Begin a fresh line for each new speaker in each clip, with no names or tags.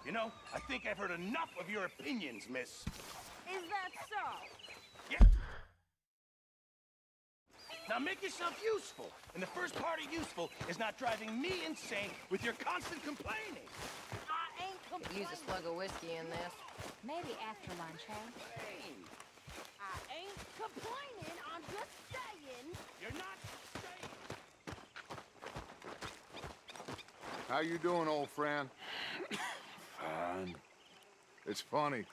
You know, I think I've heard enough of your opinions, miss.
Is that so?
Yeah. Now make yourself useful. And the first part of useful is not driving me insane with your constant complaining.
I ain't complaining.
Use a slug of whiskey in this.
Maybe after lunch, hey?
Hey,
I ain't complaining. I'm just saying.
you're not saying.
How you doing, old friend?
Fine.
It's funny,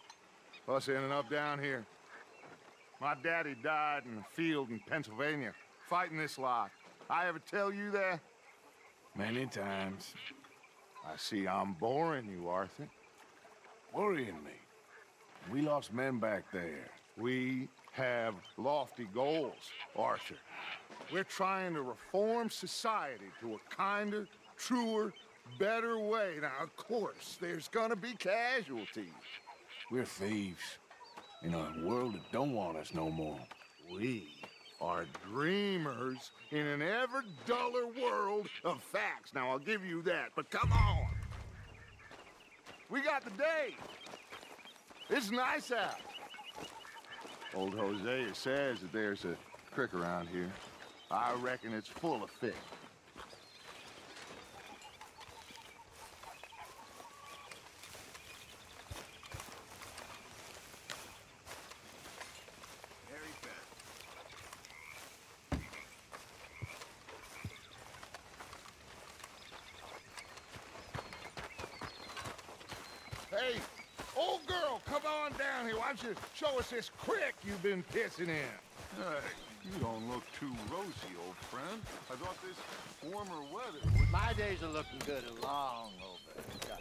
us ending up down here. My daddy died in a field in Pennsylvania, fighting this lot. I ever tell you that?
Many times.
I see I'm boring you, Arthur.
Worrying me. We lost men back there.
We have lofty goals, Arthur. We're trying to reform society to a kinder, truer, better way. Now, of course, there's gonna be casualties.
We're thieves. In a world that don't want us no more.
We are dreamers in an ever duller world of facts. Now, I'll give you that, but come on. We got the day. It's nice out. Old Hosea says that there's a creek around here. I reckon it's full of fish. Hey, old girl, come on down here. Why don't you show us this creek you've been pissing in?
You don't look too rosy, old friend. I thought this warmer weather would...
My days are looking good along over.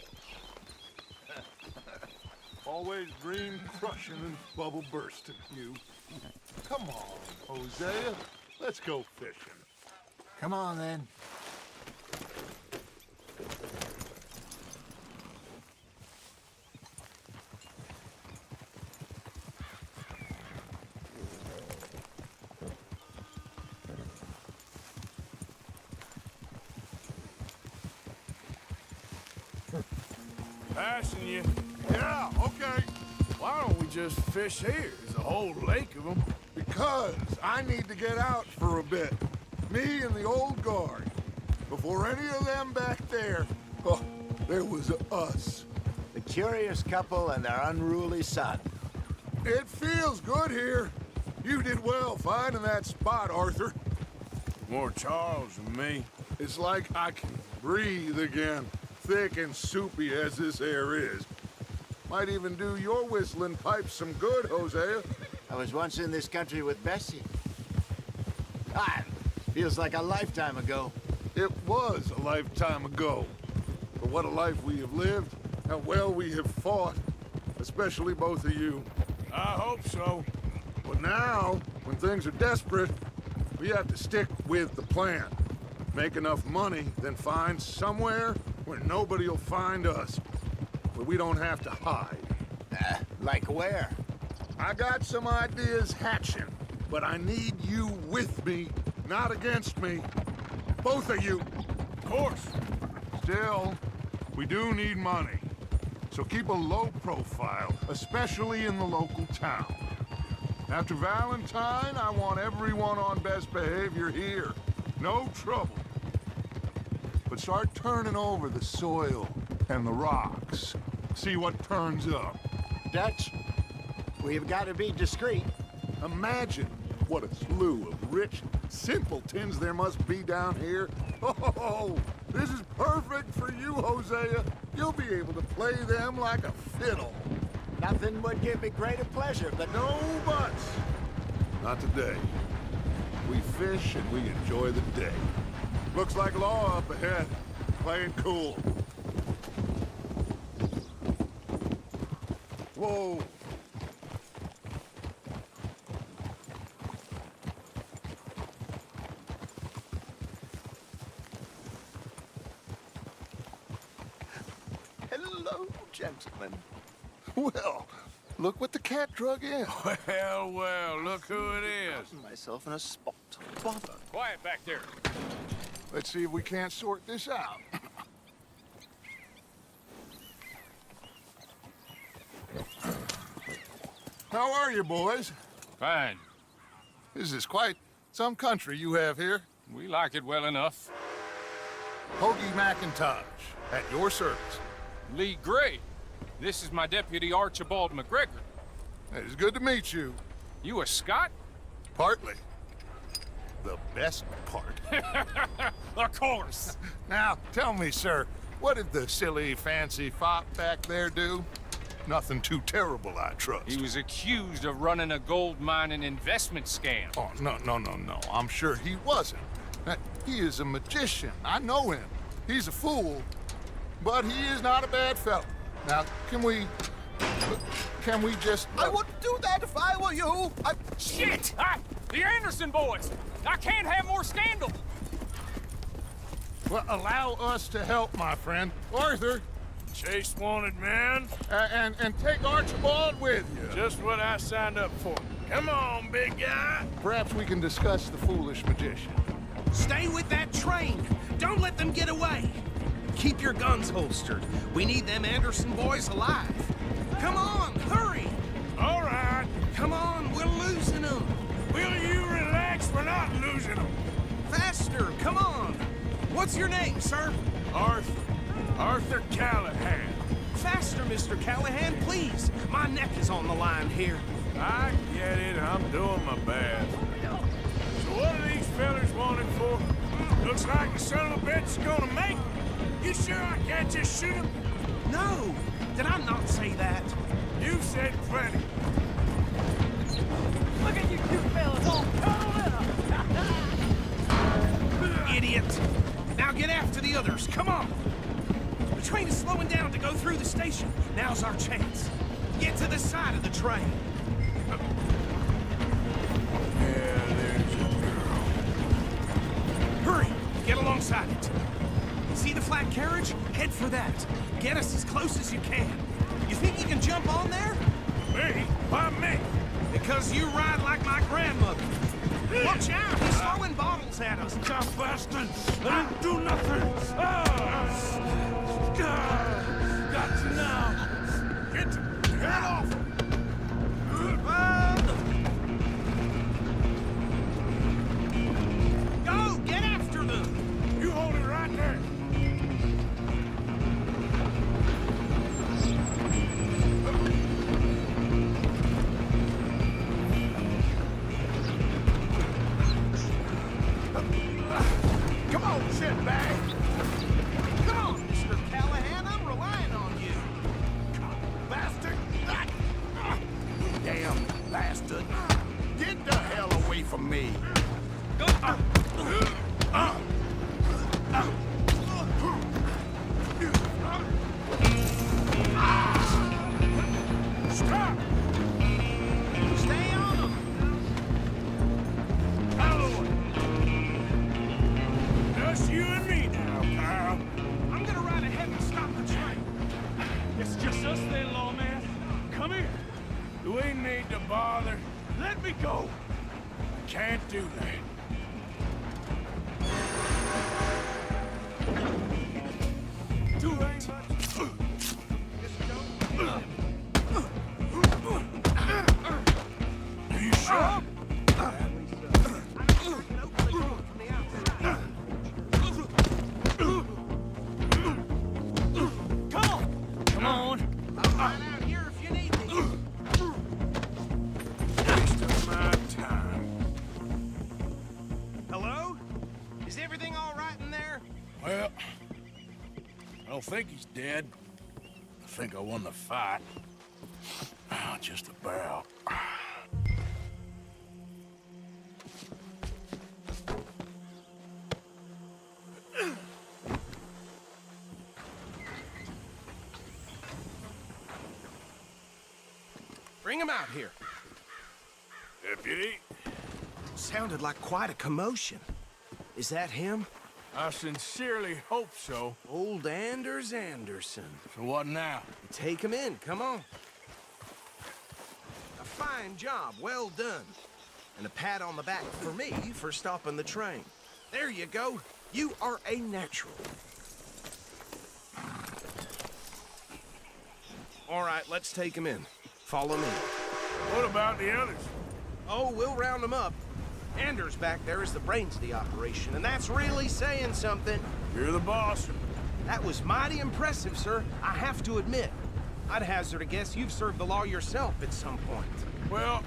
Always dream crushing and bubble bursting, you. Come on, Hosea. Let's go fishing.
Come on, then.
Passing you.
Yeah, okay.
Why don't we just fish here? There's a whole lake of them.
Because I need to get out for a bit. Me and the old guard. Before any of them back there, oh, there was us.
The curious couple and their unruly son.
It feels good here. You did well finding that spot, Arthur.
More Charles than me.
It's like I can breathe again, thick and soupy as this air is. Might even do your whistling pipes some good, Hosea.
I was once in this country with Bessie. Feels like a lifetime ago.
It was a lifetime ago. But what a life we have lived, how well we have fought, especially both of you.
I hope so.
But now, when things are desperate, we have to stick with the plan. Make enough money, then find somewhere where nobody will find us. Where we don't have to hide.
Like where?
I got some ideas hatching, but I need you with me, not against me. Both of you.
Of course.
Still, we do need money. So keep a low profile, especially in the local town. After Valentine, I want everyone on best behavior here. No trouble. But start turning over the soil and the rocks. See what turns up.
Dutch, we've got to be discreet.
Imagine what a slew of rich simpletons there must be down here. Oh, this is perfect for you, Hosea. You'll be able to play them like a fiddle.
Nothing would give me greater pleasure, but
No buts. Not today. We fish and we enjoy the day. Looks like law up ahead. Playing cool. Whoa.
hello, gentlemen.
Well, look what the cat drug in.
Well, well, look who it is.
Found myself in a spot. Bother.
Quiet back there.
Let's see if we can't sort this out. How are you, boys?
Fine.
This is quite some country you have here.
We like it well enough.
Hoagie McIntosh, at your service.
Lee Gray. This is my deputy Archibald McGregor.
It's good to meet you.
You a Scot?
Partly. The best part.
Of course.
Now, tell me, sir, what did the silly, fancy fop back there do? Nothing too terrible, I trust.
He was accused of running a gold mining investment scam.
Oh, no. I'm sure he wasn't. He is a magician. I know him. He's a fool, but he is not a bad fellow. Now, can we just...
I wouldn't do that if I were you.
Shit! The Anderson boys! I can't have more scandal!
Well, allow us to help, my friend. Arthur,
Chase wanted man.
and take Archibald with you.
Just what I signed up for. Come on, big guy.
Perhaps we can discuss the foolish magician.
Stay with that train. Don't let them get away. Keep your guns holstered. We need them Anderson boys alive. Come on, hurry.
All right.
Come on, we're losing them.
Will you relax? We're not losing them.
Faster, come on. What's your name, sir?
Arthur Callahan.
Faster, Mr. Callahan, please. My neck is on the line here.
I get it. I'm doing my best. So what are these fellas wanted for? Looks like the son of a bitch is gonna make. You sure I can't just shoot him?
No, did I not say that?
You said plenty.
Look at you two fellas all cuddled up.
Idiot. Now get after the others, come on. The train is slowing down to go through the station. Now's our chance. Get to the side of the train.
Yeah, there's a girl.
Hurry, get alongside it. See the flat carriage? Head for that. Get us as close as you can. You think you can jump on there?
Me? Why me?
Because you ride like my grandmother. Watch out, he's throwing bottles at us.
Tough bastard! I didn't do nothing! Got you now! Get off!
Go, get after them!
You hold it right there!
Come on, shitbag! Come on, Mr. Callahan, I'm relying on you.
Bastard! Damn bastard! Get the hell away from me!
Stop!
Stay on them!
Just you and me now, pal.
I'm gonna ride ahead and stop the train.
It's just us then, lawman. Come here.
Do we need to bother?
Let me go.
Can't do that.
Too late.
Are you sure?
Come on.
I'll find out here if you need me.
Wasting my time.
Hello? Is everything all right in there?
Well, I don't think he's dead. I think I won the fight. Just about.
Bring him out here.
Deputy,
Sounded like quite a commotion. Is that him?
I sincerely hope so.
Old Anders Anderson.
So what now?
Take him in, come on. A fine job, well done. And a pat on the back for me for stopping the train. There you go. You are a natural. All right, let's take him in. Follow me.
What about the others?
Oh, we'll round them up. Anders back there is the brains of the operation, and that's really saying something.
You're the boss.
That was mighty impressive, sir. I have to admit. I'd hazard a guess you've served the law yourself at some point.
Well,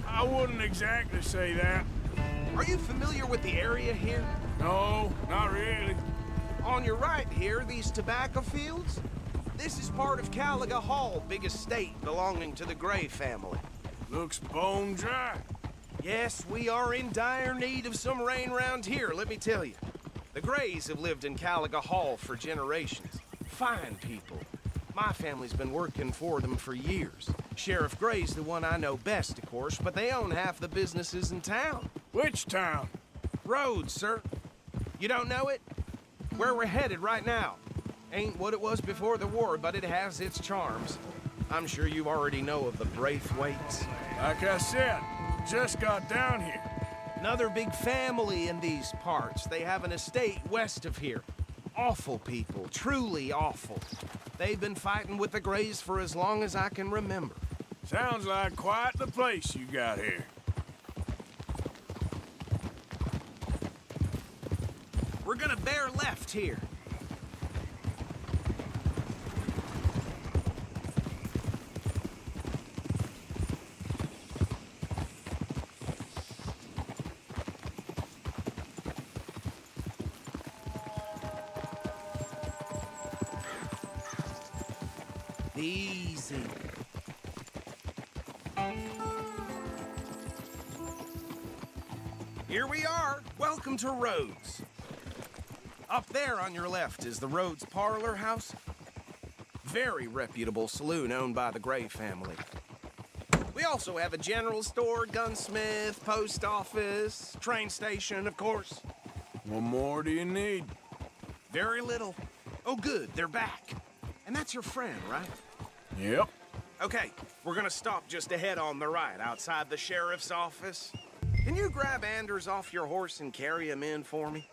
I wouldn't exactly say that.
Are you familiar with the area here?
No, not really.
On your right here, these tobacco fields? This is part of Caliga Hall, big estate belonging to the Gray family.
Looks bone dry.
Yes, we are in dire need of some rain round here, let me tell you. The Grays have lived in Caliga Hall for generations. Fine people. My family's been working for them for years. Sheriff Gray's the one I know best, of course, but they own half the businesses in town.
Which town?
Rhodes, sir. You don't know it? Where we're headed right now. Ain't what it was before the war, but it has its charms. I'm sure you already know of the Braithwaites.
Like I said, just got down here.
Another big family in these parts. They have an estate west of here. Awful people, truly awful. They've been fighting with the Grays for as long as I can remember.
Sounds like quite the place you got here.
We're gonna bear left here. Easy. Here we are. Welcome to Rhodes. Up there on your left is the Rhodes Parlor House. Very reputable saloon owned by the Gray family. We also have a general store, gunsmith, post office, train station, of course.
What more do you need?
Very little. Oh, good, they're back. And that's your friend, right?
Yep.
Okay, we're gonna stop just ahead on the right, outside the sheriff's office. Can you grab Anders off your horse and carry him in for me?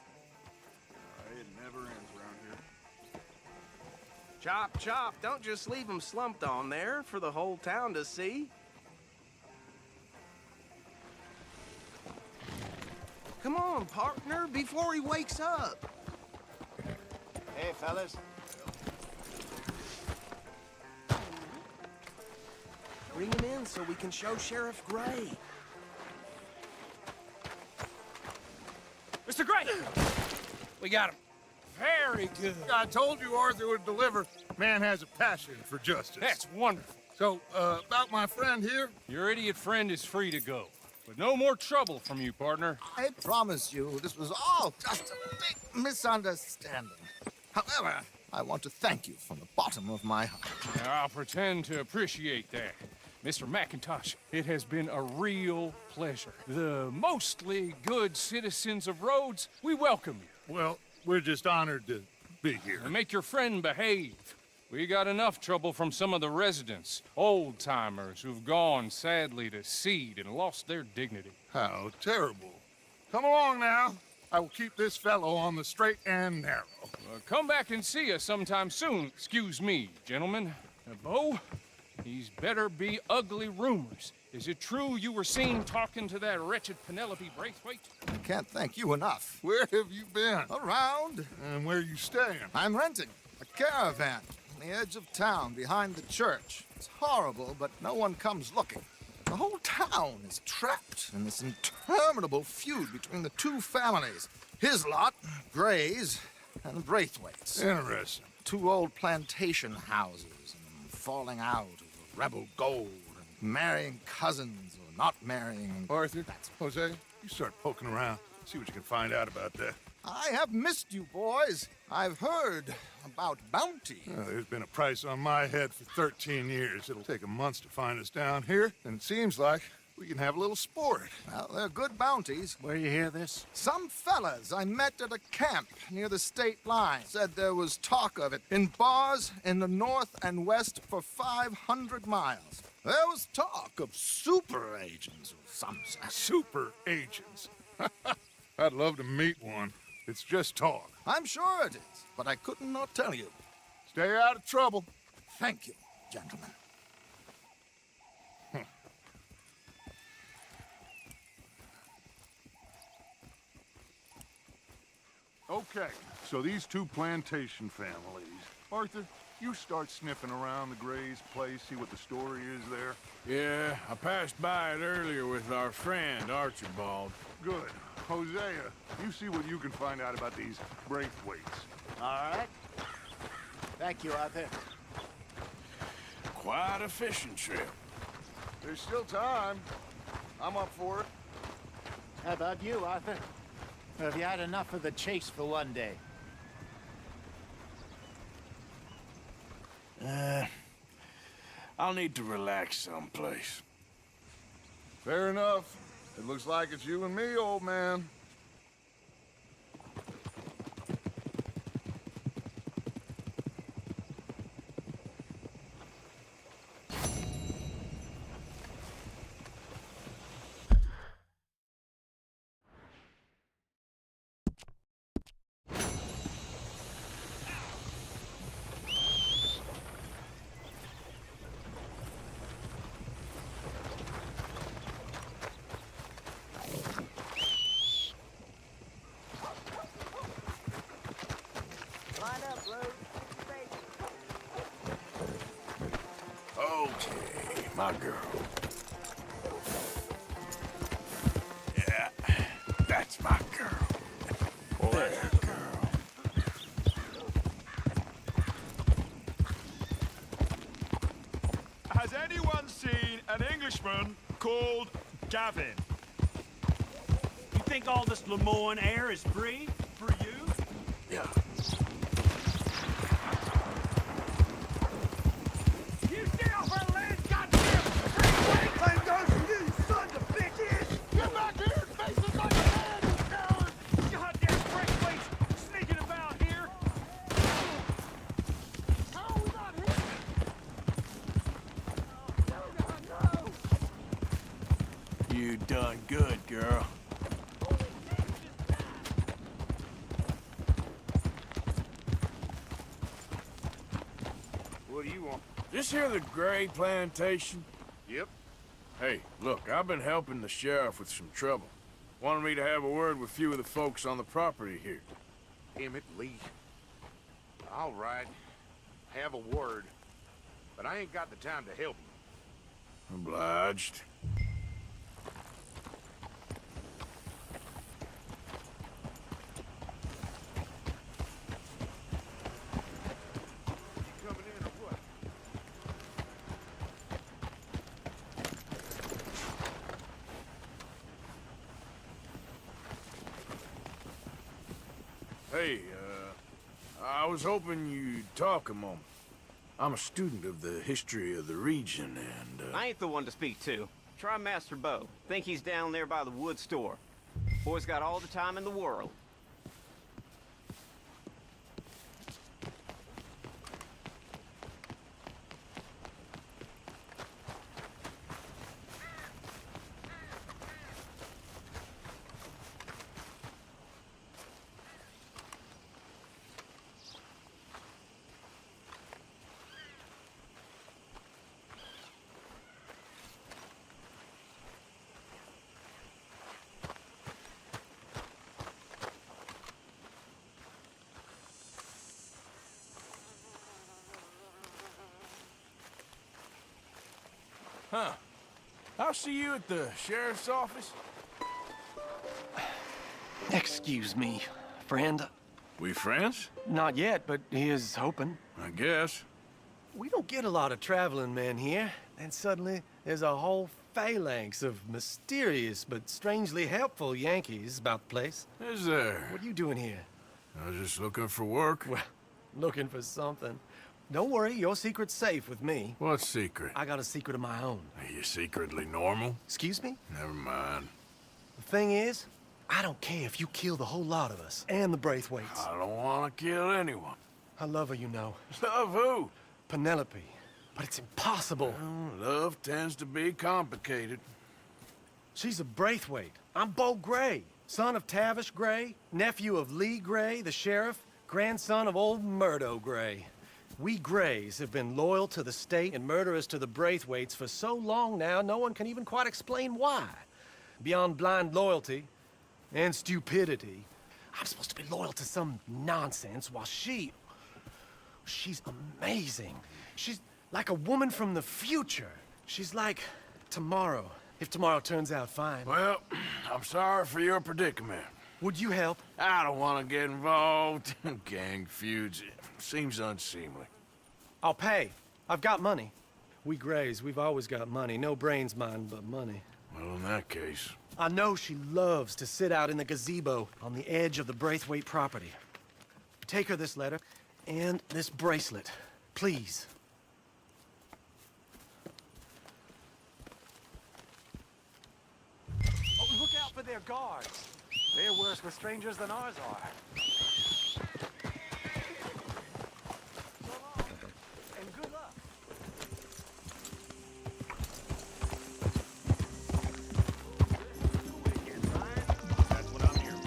It never ends around here.
Chop, chop, don't just leave him slumped on there for the whole town to see. Come on, partner, before he wakes up.
Hey, fellas.
Bring him in so we can show Sheriff Gray.
Mr. Gray! We got him. Very good.
I told you Arthur would deliver. Man has a passion for justice.
That's wonderful.
So, about my friend here?
Your idiot friend is free to go. But no more trouble from you, partner.
I promise you, this was all just a big misunderstanding. However, I want to thank you from the bottom of my heart.
Now, I'll pretend to appreciate that. Mr. McIntosh, it has been a real pleasure. The mostly good citizens of Rhodes, we welcome you.
Well, we're just honored to be here.
And make your friend behave. We got enough trouble from some of the residents, old-timers who've gone, sadly, to seed and lost their dignity.
How terrible. Come along now. I will keep this fellow on the straight and narrow.
Come back and see us sometime soon. Excuse me, gentlemen. Bo, these better be ugly rumors. Is it true you were seen talking to that wretched Penelope Braithwaite?
I can't thank you enough.
Where have you been?
Around,
And where you staying?
I'm renting a caravan on the edge of town behind the church. It's horrible, but no one comes looking. The whole town is trapped in this interminable feud between the two families. His lot, Gray's, and the Braithwaites.
Interesting.
Two old plantation houses and falling out over rebel gold and marrying cousins or not marrying.
Arthur, Jose, you start poking around. See what you can find out about that.
I have missed you, boys. I've heard about bounty.
There's been a price on my head for 13 years. It'll take a month to find us down here, and it seems like we can have a little sport.
Well, they're good bounties.
Where you hear this?
Some fellas I met at a camp near the state line said there was talk of it in bars in the north and west for 500 miles. There was talk of super agents or some such.
Super agents. I'd love to meet one. It's just talk.
I'm sure it is, but I couldn't not tell you.
Stay out of trouble.
Thank you, gentlemen.
Okay, so these two plantation families. Arthur, you start sniffing around the Gray's place, see what the story is there.
Yeah, I passed by it earlier with our friend, Archibald.
Good. Hosea, you see what you can find out about these Braithwaites.
All right. Thank you, Arthur.
Quite a fishing trip.
There's still time. I'm up for it.
How about you, Arthur? Or have you had enough of the chase for one day?
I'll need to relax someplace.
Fair enough. It looks like it's you and me, old man.
Okay, my girl. Yeah, that's my girl. There, girl.
Has anyone seen an Englishman called Gavin?
You think all this Lemoyne air is free for you?
Yeah.
You stay off our land, goddamn! Claim goes to you, sons of bitches!
Get back here and face it like a man, you coward!
Goddamn breakaways sneaking about here!
How are we not here?
You done good, girl.
What do you want?
This here the Gray plantation?
Yep.
Hey, look, I've been helping the sheriff with some trouble. Wanted me to have a word with a few of the folks on the property here.
Emmett Lee. All right. Have a word. But I ain't got the time to help you.
Obliged.
Coming in or what?
Hey, I was hoping you'd talk a moment. I'm a student of the history of the region, and,
I ain't the one to speak to. Try Master Bo. Think he's down there by the wood store. Boy's got all the time in the world.
Huh. I'll see you at the sheriff's office.
Excuse me, friend.
We friends?
Not yet, but he is hoping.
I guess.
We don't get a lot of traveling men here, and suddenly there's a whole phalanx of mysterious but strangely helpful Yankees about the place.
Is there?
What are you doing here?
I was just looking for work.
Well, looking for something. Don't worry, your secret's safe with me.
What secret?
I got a secret of my own.
Are you secretly normal?
Excuse me?
Never mind.
The thing is, I don't care if you kill the whole lot of us, and the Braithwaites.
I don't want to kill anyone.
I love her, you know.
Love who?
Penelope. But it's impossible.
Well, love tends to be complicated.
She's a Braithwaite. I'm Bo Gray, son of Tavish Gray, nephew of Lee Gray, the sheriff, grandson of old Murdo Gray. We Grays have been loyal to the state and murderous to the Braithwaites for so long now, no one can even quite explain why. Beyond blind loyalty and stupidity, I'm supposed to be loyal to some nonsense while she's amazing. She's like a woman from the future. She's like tomorrow, if tomorrow turns out fine.
Well, I'm sorry for your predicament.
Would you help?
I don't want to get involved in gang feuds. It seems unseemly.
I'll pay. I've got money. We Grays, we've always got money. No brains, mind, but money.
Well, in that case...
I know she loves to sit out in the gazebo on the edge of the Braithwaite property. Take her this letter and this bracelet, please. Oh, look out for their guards. They're worse with strangers than ours are. So long, and good luck.
That's what I'm here for.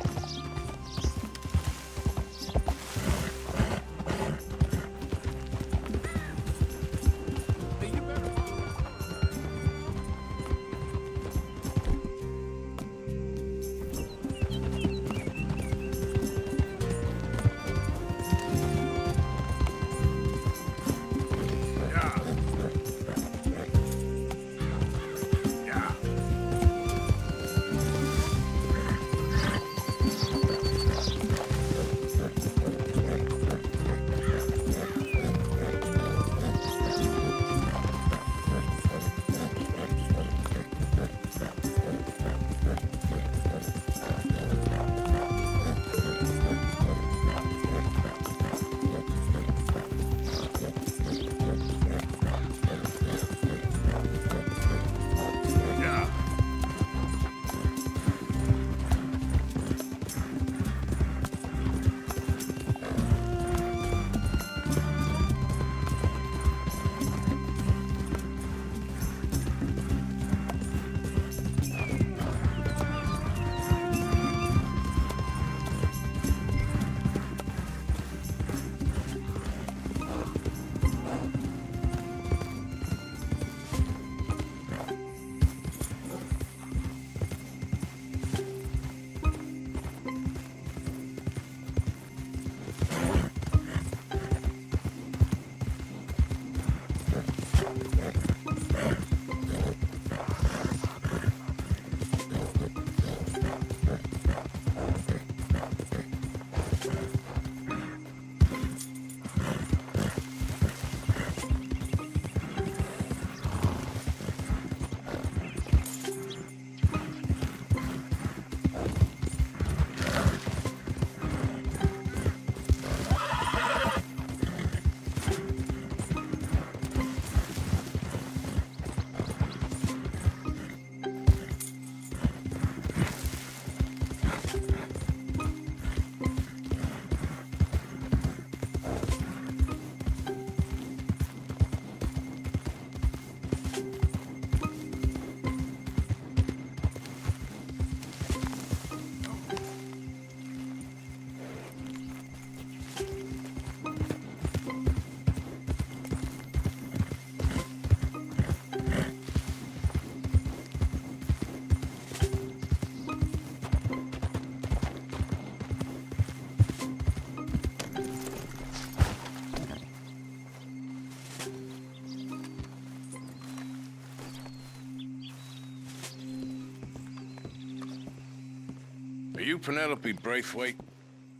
Are you Penelope Braithwaite?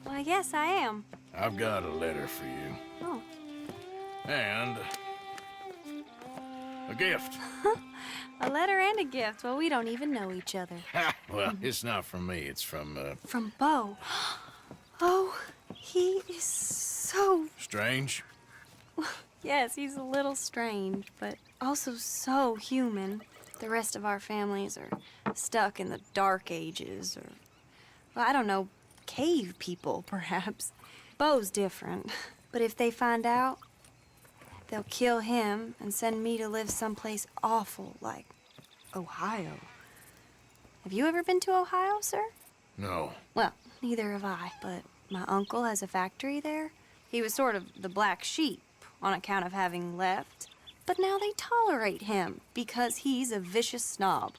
Why, yes, I am.
I've got a letter for you.
Oh.
And... a gift.
A letter and a gift. Well, we don't even know each other.
Well, it's not from me. It's from,
From Beau. Oh, he is so...
Strange?
Yes, he's a little strange, but also so human. The rest of our families are stuck in the Dark Ages, or, well, I don't know, cave people, perhaps. Beau's different, but if they find out, they'll kill him and send me to live someplace awful like Ohio. Have you ever been to Ohio, sir?
No.
Well, neither have I, but my uncle has a factory there. He was sort of the black sheep on account of having left, but now they tolerate him because he's a vicious snob.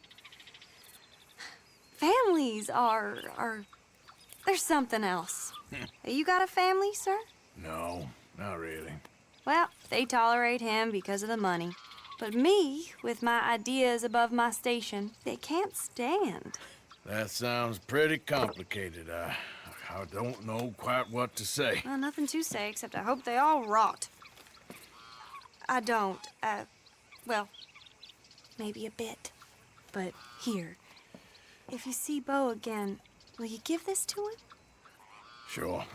Families are there's something else. You got a family, sir?
No, not really.
Well, they tolerate him because of the money. But me, with my ideas above my station, they can't stand.
That sounds pretty complicated. I don't know quite what to say.
Well, nothing to say, except I hope they all rot. I don't, well, maybe a bit. But here, if you see Beau again, will you give this to him?
Sure.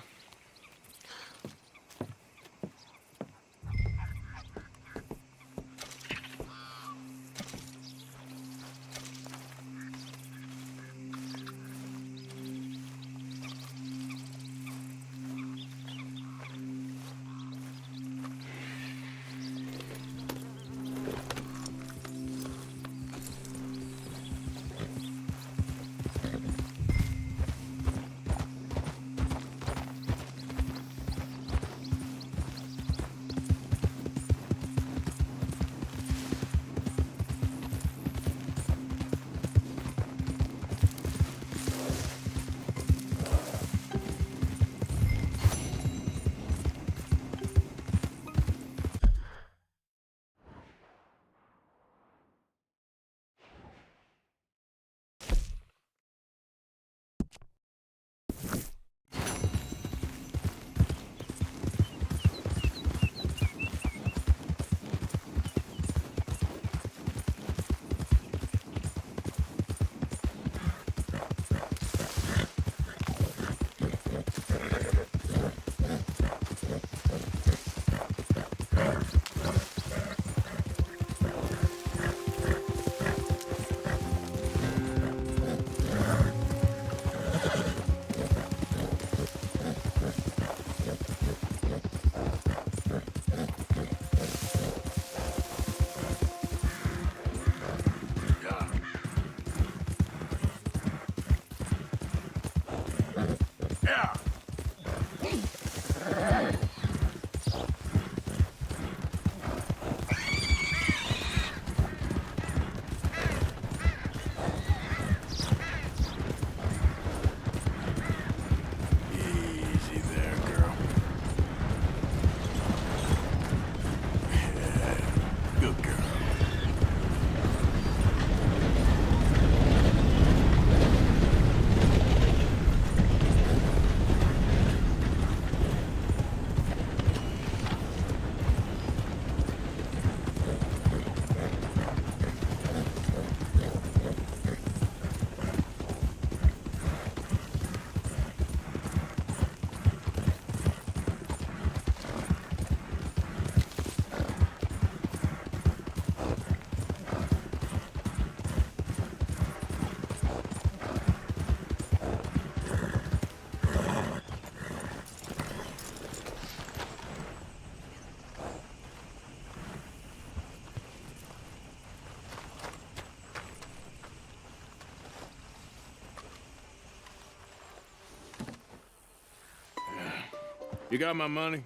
You got my money?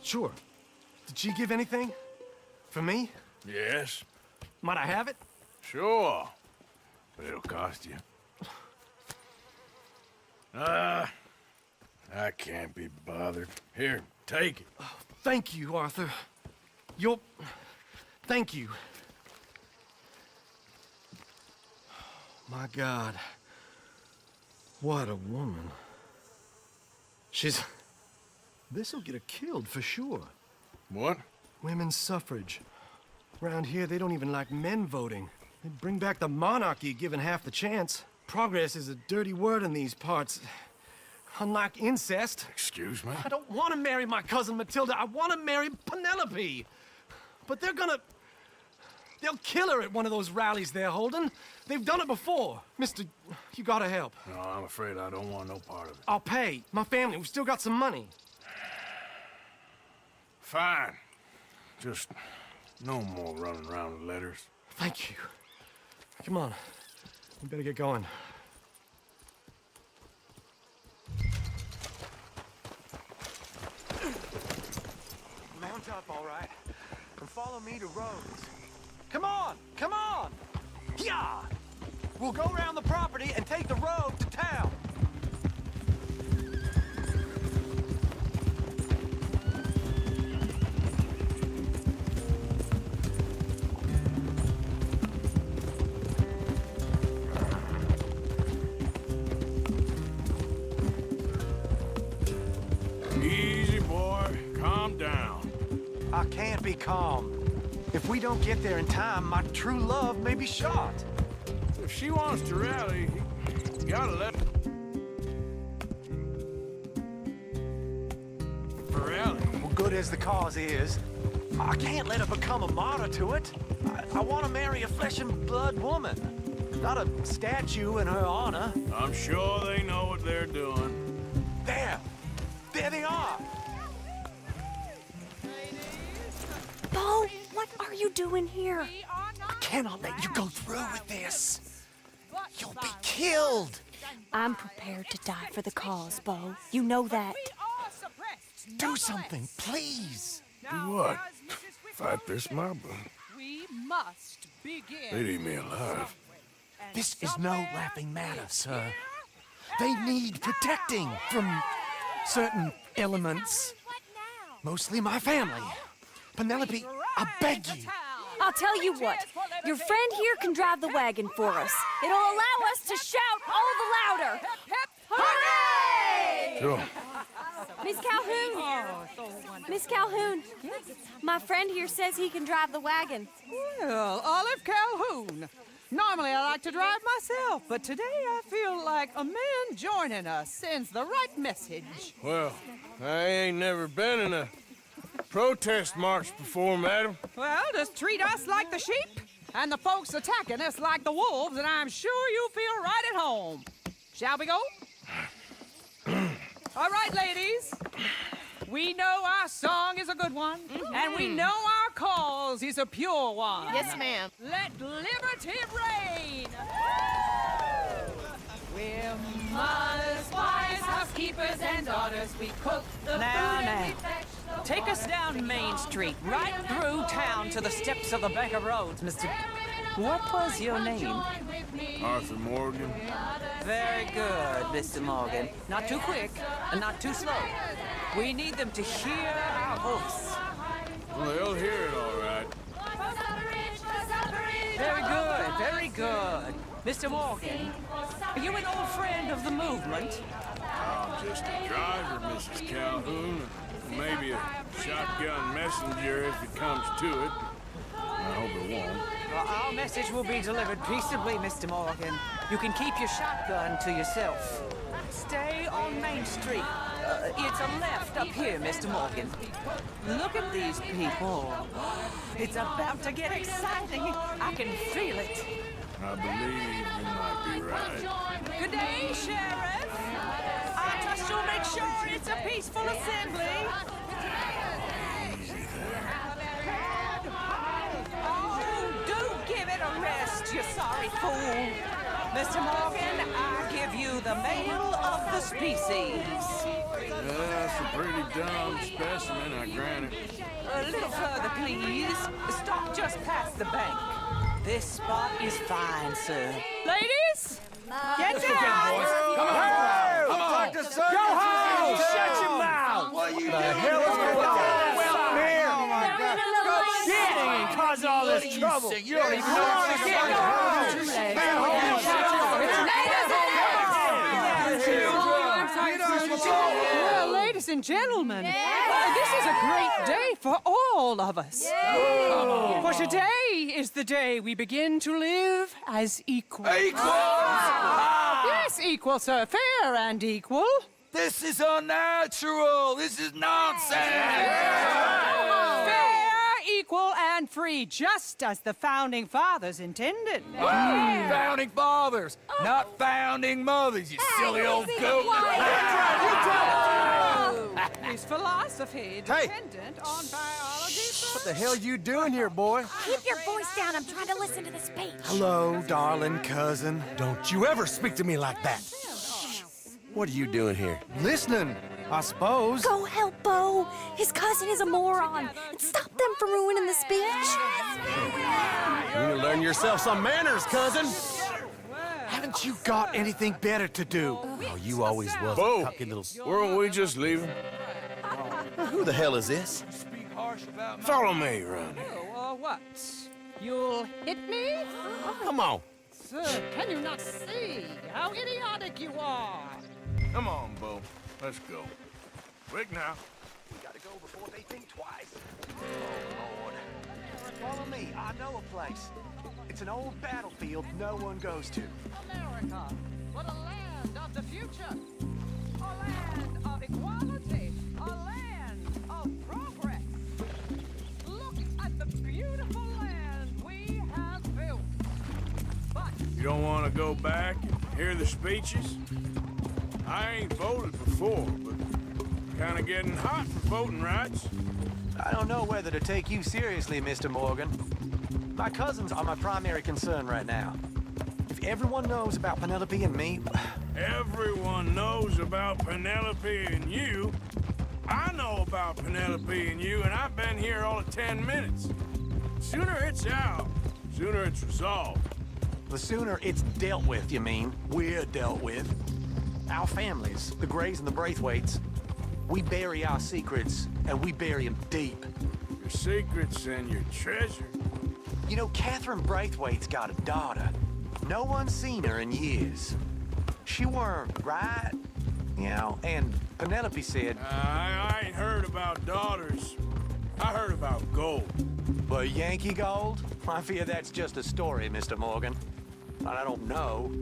Sure. Did she give anything? For me?
Yes.
Might I have it?
Sure. But it'll cost you. I can't be bothered. Here, take it.
Oh, thank you, Arthur. Thank you. My God. What a woman. This'll get her killed for sure.
What?
Women's suffrage. Around here, they don't even like men voting. They'd bring back the monarchy given half the chance. Progress is a dirty word in these parts. Unlike incest.
Excuse me?
I don't want to marry my cousin Matilda. I want to marry Penelope. But they'll kill her at one of those rallies they're holding. They've done it before. Mister, you gotta help.
No, I'm afraid I don't want no part of it.
I'll pay. My family, we've still got some money.
Fine. Just no more running around with letters.
Thank you. Come on. We better get going.
Mount up, all right, and follow me to Rhodes. Come on! Come on! Yeah! We'll go around the property and take the road to town.
be calm. If we don't get there in time, my true love may be shot.
If she wants to rally, you gotta let her rally.
Well, good as the cause is, I can't let her become a martyr to it. I want to marry a flesh and blood woman, not a statue in her honor.
I'm sure they know what they're doing.
There they are.
Bo, what are you doing here?
I cannot let you go through with this. You'll be killed.
I'm prepared to die for the cause, Bo. You know that.
Do something, please.
Do what? Fight this mob?
We must begin.
They'd eat me alive.
This is no laughing matter, sir. They need protecting from certain elements. Mostly my family. Penelope, I beg you.
I'll tell you what. Your friend here can drive the wagon for us. It'll allow us to shout all the louder. Hooray!
Sure.
Miss Calhoun! Miss Calhoun! My friend here says he can drive the wagon.
Well, Olive Calhoun. Normally I like to drive myself, but today I feel like a man joining us sends the right message.
Well, I ain't never been in a protest march before, madam.
Well, just treat us like the sheep, and the folks attacking us like the wolves, and I'm sure you feel right at home. Shall we go? All right, ladies. We know our song is a good one, and we know our cause is a pure one.
Yes, ma'am.
Let liberty reign! We're mothers, wives, housekeepers, and daughters. We cook the food and we fetch the
Take us down Main Street, right through town to the steps of the Bank of Rhodes, Mr. What was your name?
Arthur Morgan.
Very good, Mr. Morgan. Not too quick, and not too slow. We need them to hear our voice.
Well, they'll hear it all right.
Very good, very good. Mr. Morgan, are you an old friend of the movement?
I'm just a driver, Mrs. Calhoun. Maybe a shotgun messenger if it comes to it. I hope it won't.
Well, our message will be delivered peaceably, Mr. Morgan. You can keep your shotgun to yourself. Stay on Main Street. It's a left up here, Mr. Morgan. Look at these people. It's about to get exciting. I can feel it.
I believe you might be right.
Good day, Sheriff. I trust you'll make sure it's a peaceful assembly.
Easy there.
Oh, do give it a rest, you sorry fool. Mr. Morgan, I give you the male of the species.
That's a pretty dumb specimen, I grant it.
A little further, please. Stop just past the bank. This spot is fine, sir.
Ladies, get down!
Come on! Go home! Shut your mouth! What the hell is going on? Well, here! Oh my God! Go shitting and causing all this trouble! You don't even know what you're getting!
Well, ladies and gentlemen, this is a great day for all of us. For today is the day we begin to live as equals. Yes, equal, sir. Fair and equal.
This is unnatural. This is nonsense.
Fair, equal, and free, just as the Founding Fathers intended.
Founding fathers, not founding mothers, you silly old goat.
Is philosophy dependent on biology?
What the hell you doing here, boy?
Keep your voice down. I'm trying to listen to the speech.
Hello, darling cousin. Don't you ever speak to me like that.
What are you doing here?
Listening, I suppose.
Go help Bo. His cousin is a moron. And stop them from ruining the speech.
You need to learn yourself some manners, cousin. Haven't you got anything better to do? Oh, you always was
Bo,
a cocky little...
weren't we just leaving?
Who the hell is this?
Follow me, Ronnie.
What? You'll hit me?
Come on.
Sir, can you not see how idiotic you are?
Come on, Bo. Let's go. Quick now.
We gotta go before they think twice. Oh, Lord. Follow me. I know a place. It's an old battlefield no one goes to.
America, but a land of the future. A land of equality. A land of progress. Look at the beautiful land we have built. But
You don't want to go back and hear the speeches? I ain't voted before, but kind of getting hot for voting rights.
I don't know whether to take you seriously, Mr. Morgan. My cousins are my primary concern right now. If everyone knows about Penelope and me...
Everyone knows about Penelope and you. I know about Penelope and you, and I've been here all of 10 minutes. Sooner it's out, sooner it's resolved.
The sooner it's dealt with, you mean? We're dealt with. Our families, the Grays and the Braithwaites, we bury our secrets, and we bury them deep.
Your secrets and your treasure.
You know, Catherine Braithwaite's got a daughter. No one's seen her in years. She weren't right, you know, and Penelope said...
I ain't heard about daughters. I heard about gold.
But Yankee gold? I fear that's just a story, Mr. Morgan. But I don't know.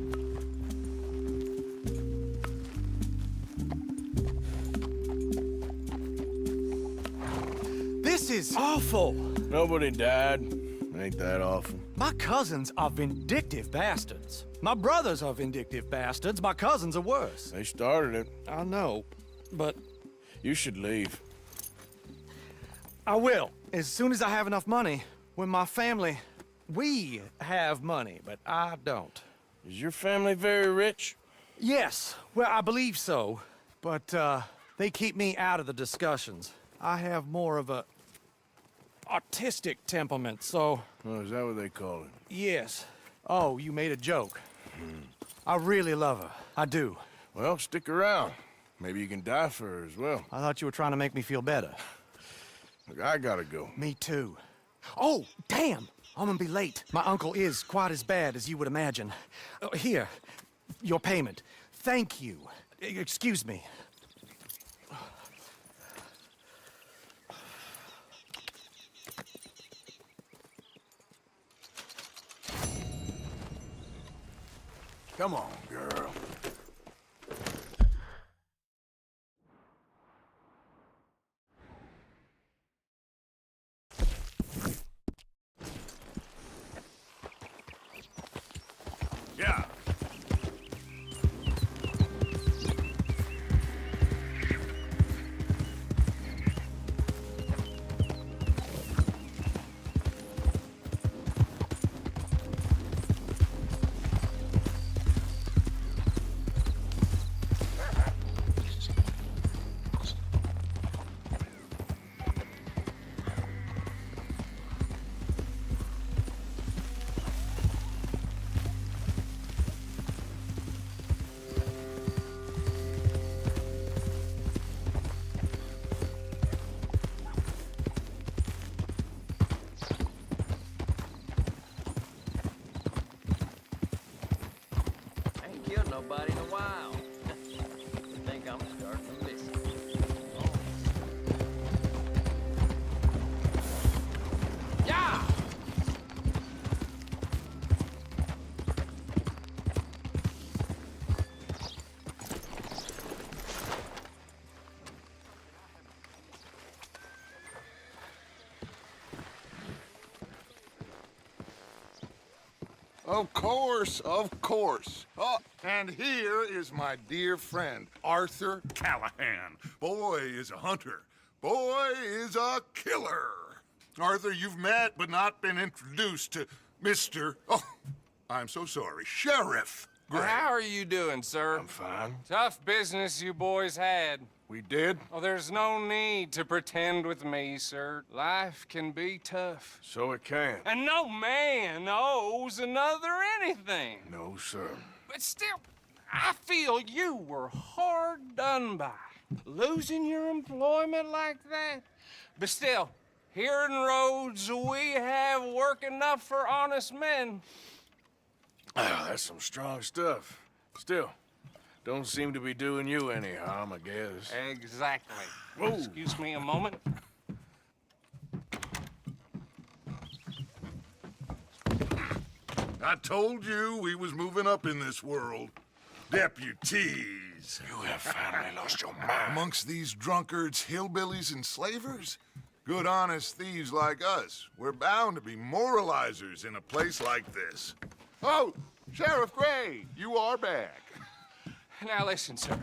This is awful.
Nobody died. Ain't that awful?
My cousins are vindictive bastards. My brothers are vindictive bastards. My cousins are worse.
They started it.
I know, but
You should leave.
I will. As soon as I have enough money. When my family... We have money, but I don't.
Is your family very rich?
Yes, well, I believe so. But, they keep me out of the discussions. I have more of a... artistic temperament, so...
Oh, is that what they call it?
Yes. Oh, you made a joke. I really love her. I do.
Well, stick around. Maybe you can die for her as well.
I thought you were trying to make me feel better.
Look, I gotta go.
Me too. Oh, damn! I'm gonna be late. My uncle is quite as bad as you would imagine. Here, your payment. Thank you. Excuse me.
Come on, girl. Yeah.
Ain't killed nobody in a while. I think I'm starting to miss it. Yeah!
Of course, of course. Oh, and here is my dear friend, Arthur Callahan. Boy is a hunter. Boy is a killer. Arthur, you've met but not been introduced to Mr. Oh, I'm so sorry, Sheriff Gray.
How are you doing, sir?
I'm fine.
Tough business you boys had.
We did?
Oh, there's no need to pretend with me, sir. Life can be tough.
So it can.
And no man owes another anything.
No, sir.
But still, I feel you were hard done by. Losing your employment like that. But still, here in Rhodes, we have work enough for honest men.
Ah, that's some strong stuff. Still, Don't seem to be doing you any harm, I guess.
Exactly.
Whoa.
Excuse me a moment.
I told you we was moving up in this world. Deputies.
You have finally lost your mind.
Amongst these drunkards, hillbillies, and slavers? Good honest thieves like us. We're bound to be moralizers in a place like this. Oh, Sheriff Gray, you are back.
Now listen, sir.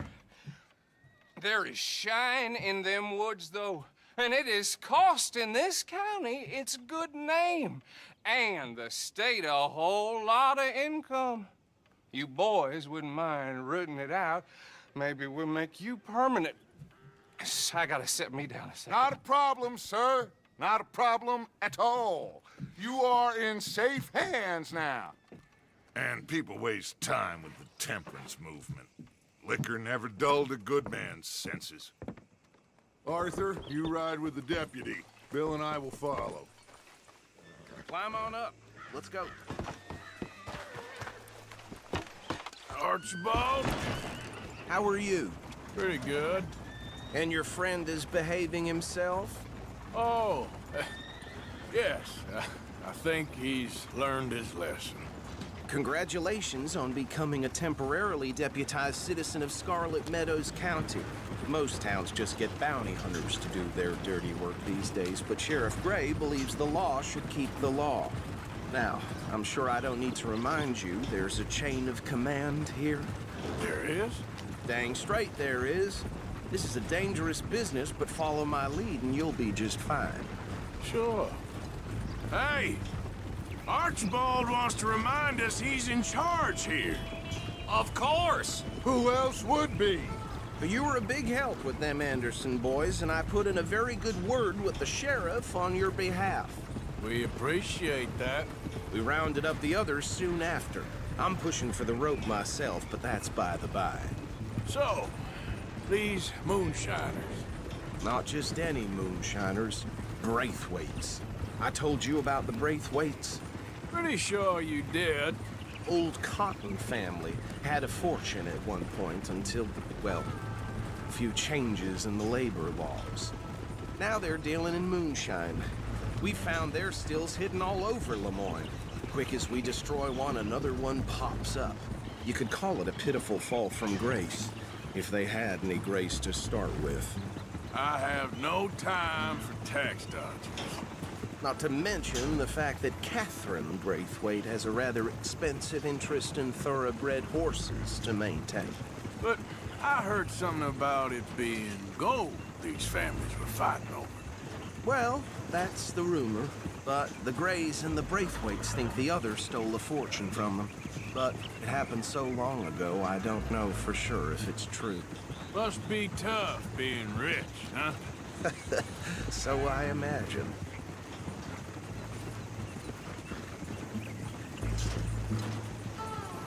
There is shine in them woods, though, and it is costing this county its good name and the state a whole lot of income. You boys wouldn't mind rooting it out. Maybe we'll make you permanent. I gotta set me down a second.
Not a problem, sir. Not a problem at all. You are in safe hands now. And people waste time with the temperance movement. Liquor never dulled a good man's senses. Arthur, you ride with the deputy. Bill and I will follow.
Climb on up. Let's go.
Archibald?
How are you?
Pretty good.
And your friend is behaving himself?
Oh, yes. I think he's learned his lesson.
Congratulations on becoming a temporarily deputized citizen of Scarlet Meadows County. Most towns just get bounty hunters to do their dirty work these days, but Sheriff Gray believes the law should keep the law. Now, I'm sure I don't need to remind you there's a chain of command here.
There is?
Dang straight there is. This is a dangerous business, but follow my lead and you'll be just fine.
Sure. Hey! Archibald wants to remind us he's in charge here.
Of course!
Who else would be?
But you were a big help with them Anderson boys, and I put in a very good word with the sheriff on your behalf.
We appreciate that.
We rounded up the others soon after. I'm pushing for the rope myself, but that's by the by.
So, these moonshiners.
Not just any moonshiners, Braithwaites. I told you about the Braithwaites.
Pretty sure you did.
Old Cotton family had a fortune at one point until, well, a few changes in the labor laws. Now they're dealing in moonshine. We found their stills hidden all over Lemoyne. Quick as we destroy one, another one pops up. You could call it a pitiful fall from grace, if they had any grace to start with.
I have no time for tax dodgers.
Not to mention the fact that Catherine Braithwaite has a rather expensive interest in thoroughbred horses to maintain.
But I heard something about it being gold these families were fighting over.
Well, that's the rumor. But the Grays and the Braithwaites think the other stole a fortune from them. But it happened so long ago, I don't know for sure if it's true.
Must be tough being rich, huh?
So I imagine.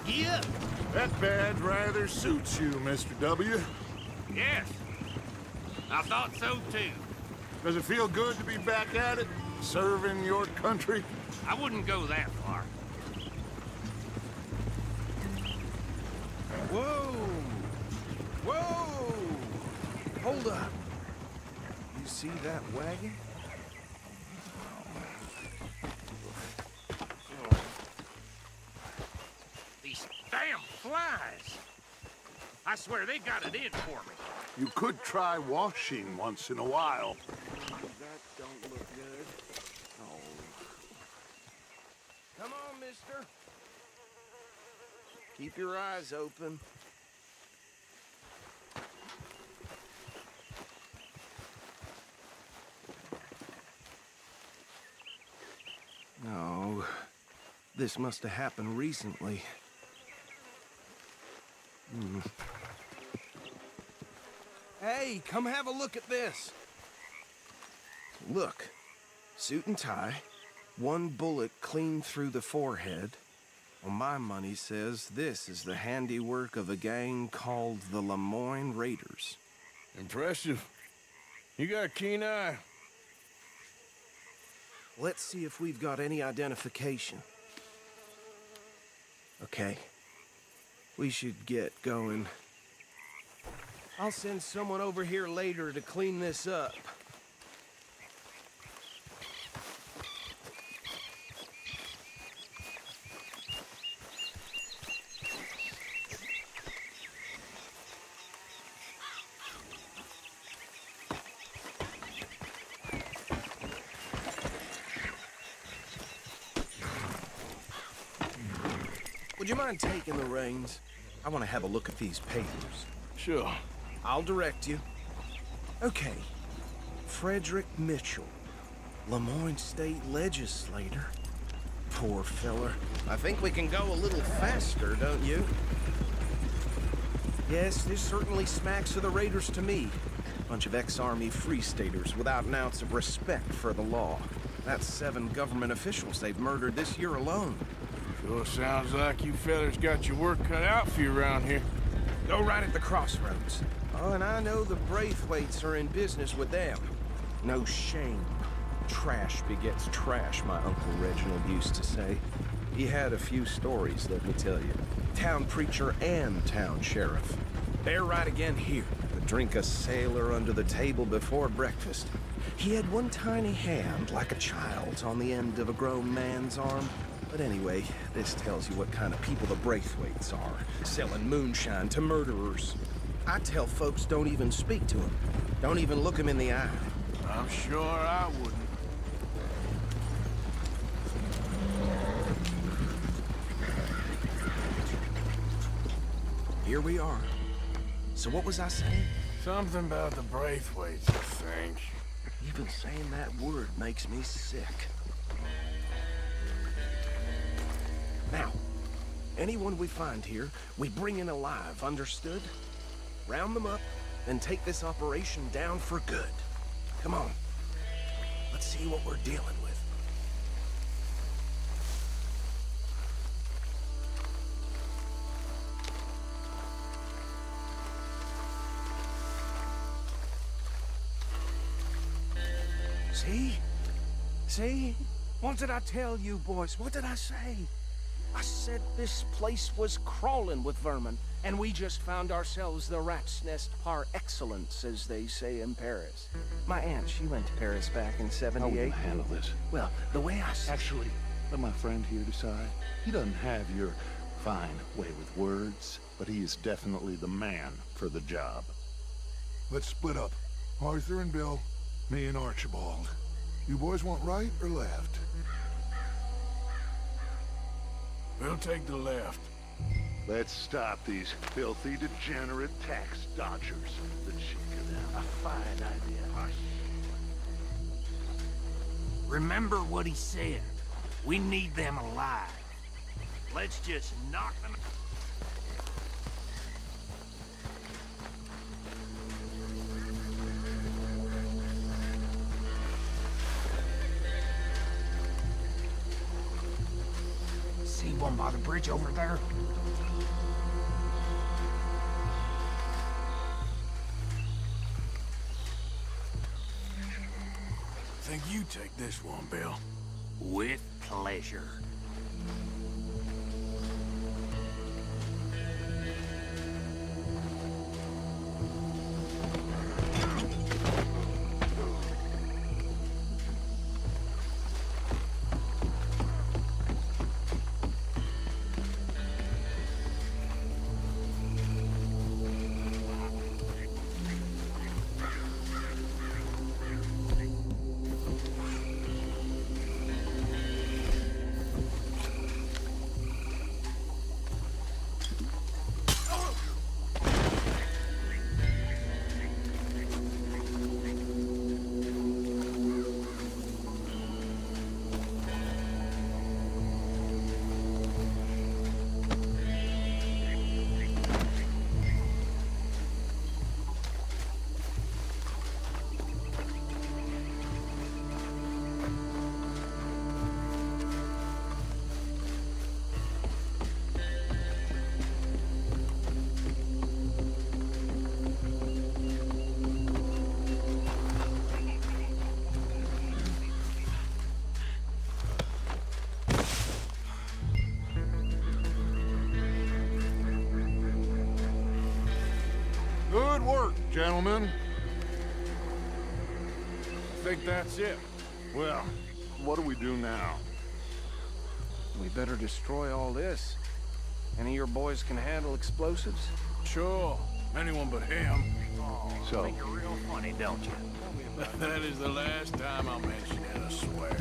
Yeah.
That badge rather suits you, Mr. W.
Yes. I thought so too.
Does it feel good to be back at it, serving your country?
I wouldn't go that far.
Whoa! Whoa! Hold up. You see that wagon?
These damn flies. I swear they got it in for me.
You could try washing once in a while.
That don't look good. Oh. Come on, mister. Keep your eyes open. No. This must have happened recently. Hey, come have a look at this. Look. Suit and tie. One bullet clean through the forehead. Well, my money says this is the handiwork of a gang called the Lemoyne Raiders.
Impressive. You got a keen eye.
Let's see if we've got any identification. Okay. We should get going. I'll send someone over here later to clean this up. Would you mind taking the reins? I want to have a look at these papers.
Sure.
I'll direct you. Okay. Frederick Mitchell, Lemoyne State Legislator. Poor feller. I think we can go a little faster, don't you? Yes, this certainly smacks of the Raiders to me. Bunch of ex-Army Free Staters without an ounce of respect for the law. That's 7 government officials they've murdered this year alone.
Sure sounds like you fellas got your work cut out for you around here.
Go right at the crossroads. Oh, and I know the Braithwaites are in business with them. No shame. Trash begets trash, my Uncle Reginald used to say. He had a few stories, let me tell you. Town preacher and town sheriff. They're right again here. To drink a sailor under the table before breakfast. He had one tiny hand, like a child's, on the end of a grown man's arm. But anyway, this tells you what kind of people the Braithwaites are, selling moonshine to murderers. I tell folks don't even speak to them. Don't even look them in the eye.
I'm sure I wouldn't.
Here we are. So what was I saying?
Something about the Braithwaites, I think.
Even saying that word makes me sick. Now, anyone we find here, we bring in alive, understood? Round them up, and take this operation down for good. Come on. Let's see what we're dealing with. See? See? What did I tell you, boys? What did I say? I said this place was crawling with vermin, and we just found ourselves the rat's nest par excellence, as they say in Paris. My aunt, she went to Paris back in '78.
How will you handle this?
Well, the way I see...
Actually, let my friend here decide. He doesn't have your fine way with words, but he is definitely the man for the job.
Let's split up. Arthur and Bill, me and Archibald. You boys want right or left?
We'll take the left.
Let's stop these filthy, degenerate tax dodgers. The cheek of them.
A fine idea. Hush. Remember what he said. We need them alive. Let's just knock them... See one by the bridge over there?
I think you take this one, Bill.
With pleasure.
gentlemen?
I think that's it.
Well, what do we do now?
We better destroy all this. Any of your boys can handle explosives?
Sure. Anyone but him.
So,
Think you're real funny, don't you?
That is the last time I'll mention it, I swear.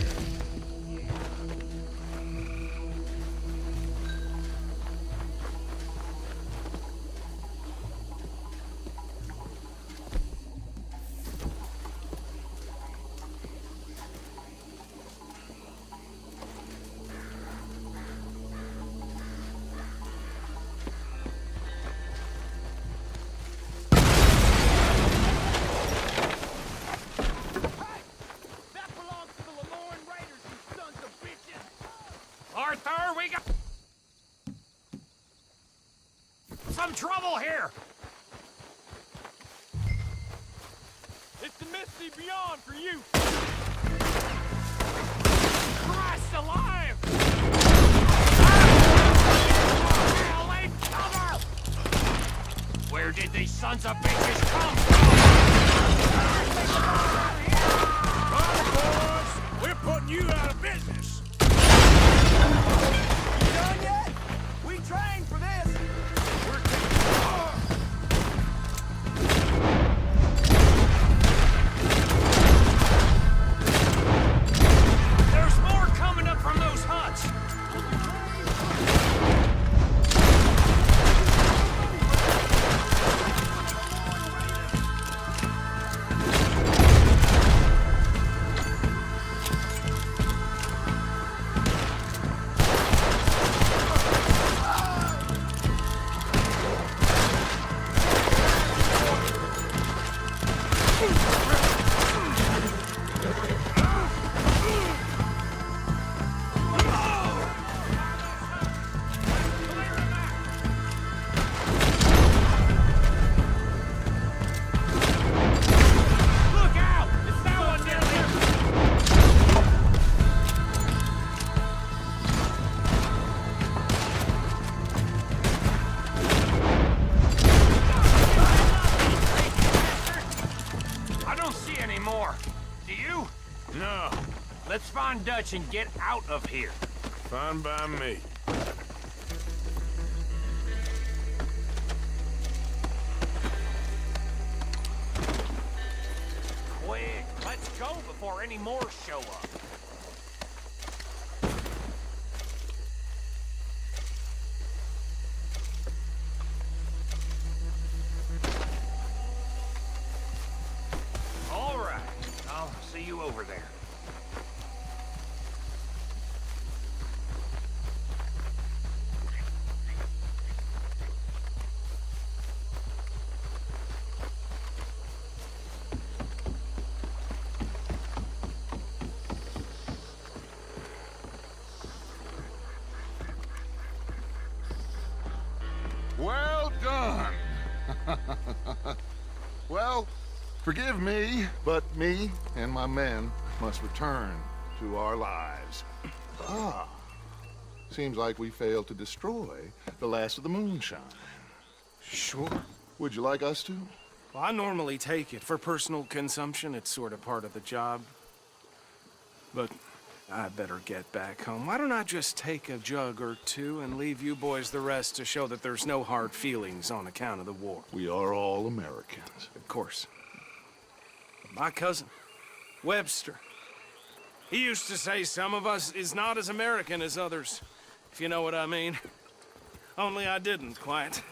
Arthur, we got some trouble here.
It's the Misty Beyond for you.
Christ alive! Hell, cover! Where did these sons of bitches come from?
Boys, we're putting you out of business.
Done yet? We trained for this. There's more coming up from those huts.
No.
Let's find Dutch and get out of here.
Fine by me.
Quick, let's go before any more show up. All right, I'll see you over there.
Well done. Well, forgive me, but me and my men must return to our lives. Ah, seems like we failed to destroy the last of the moonshine.
Sure.
Would you like us to?
Well, I normally take it for personal consumption. It's sort of part of the job. But I better get back home. Why don't I just take a jug or two and leave you boys the rest to show that there's no hard feelings on account of the war?
We are all Americans.
Of course. My cousin, Webster, he used to say some of us is not as American as others, if you know what I mean. Only I didn't quite.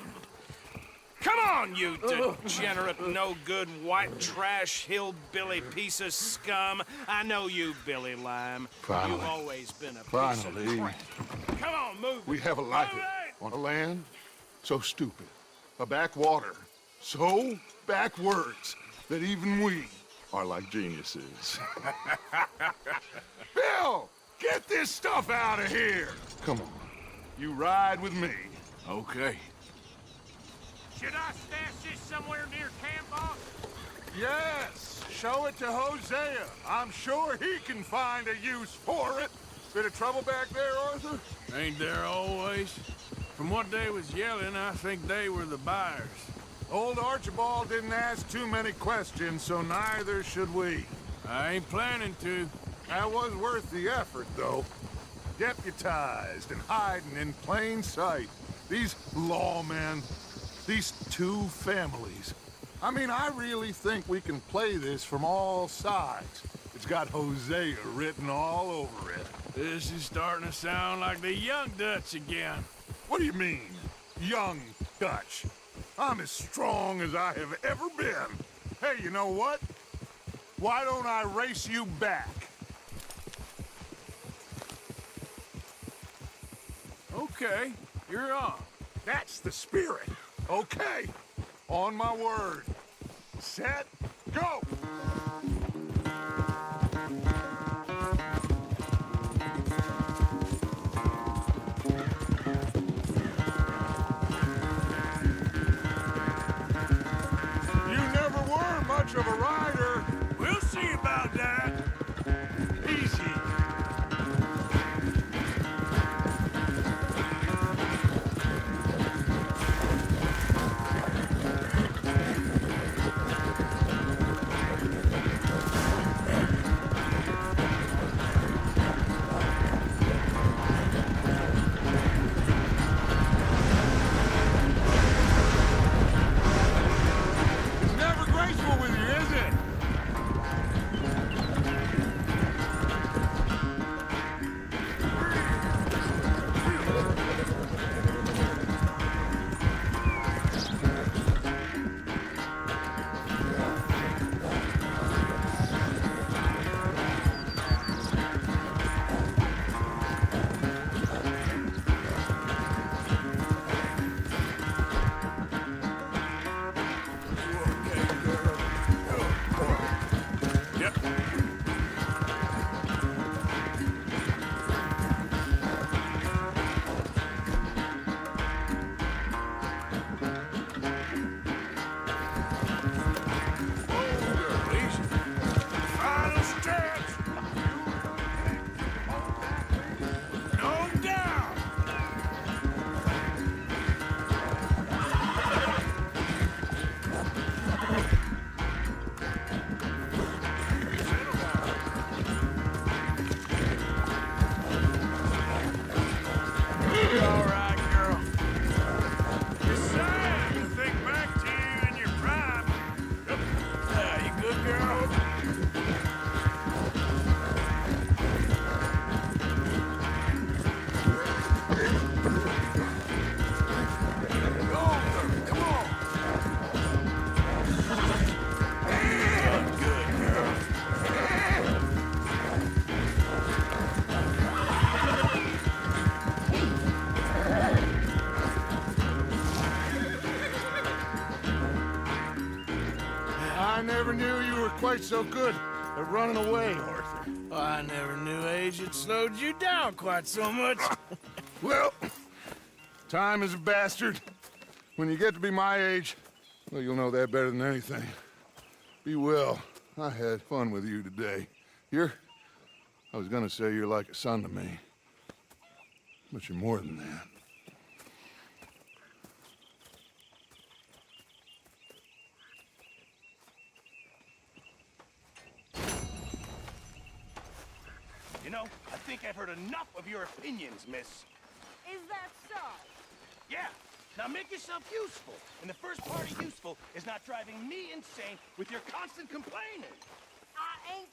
Come on, you degenerate, no-good, white trash, hillbilly piece of scum. I know you, Billy Lime.
Finally.
You've always been a piece
Finally.
of crap. Come on, move
We
it.
have a life
Move it!
on a land so stupid, a backwater so backwards that even we are like geniuses. Bill, get this stuff out of here! Come on, you ride with me.
Okay.
Should I stash this somewhere near camp, boss?
Yes, show it to Hosea. I'm sure he can find a use for it. Bit of trouble back there, Arthur?
Ain't there always? From what they was yelling, I think they were the buyers.
Old Archibald didn't ask too many questions, so neither should we.
I ain't planning to.
That was worth the effort, though. Deputized and hiding in plain sight. These lawmen, these two families. I mean, I really think we can play this from all sides. It's got Hosea written all over it.
This is starting to sound like the Young Dutch again.
What do you mean, Young Dutch? I'm as strong as I have ever been. Hey, you know what? Why don't I race you back?
Okay, you're on.
That's the spirit. Okay, on my word. Set, go! You never were much of a rider.
We'll see about that.
Easy. It's never graceful with you, is it?
Yep. Final stretch. No down. You're all right, girl. It's sad to think back to you in your prime. You good, girl? Go, come on. Good girl.
I never knew you were quite so good at running away, Arthur.
I never knew age had slowed you down quite so much.
Well, time is a bastard. When you get to be my age, well, you'll know that better than anything. Be well. I had fun with you today. I was gonna say you're like a son to me. But you're more than that.
You know, I think I've heard enough of your opinions, miss.
Is that so?
Yeah. Now make yourself useful. And the first part of useful is not driving me insane with your constant complaining.
I ain't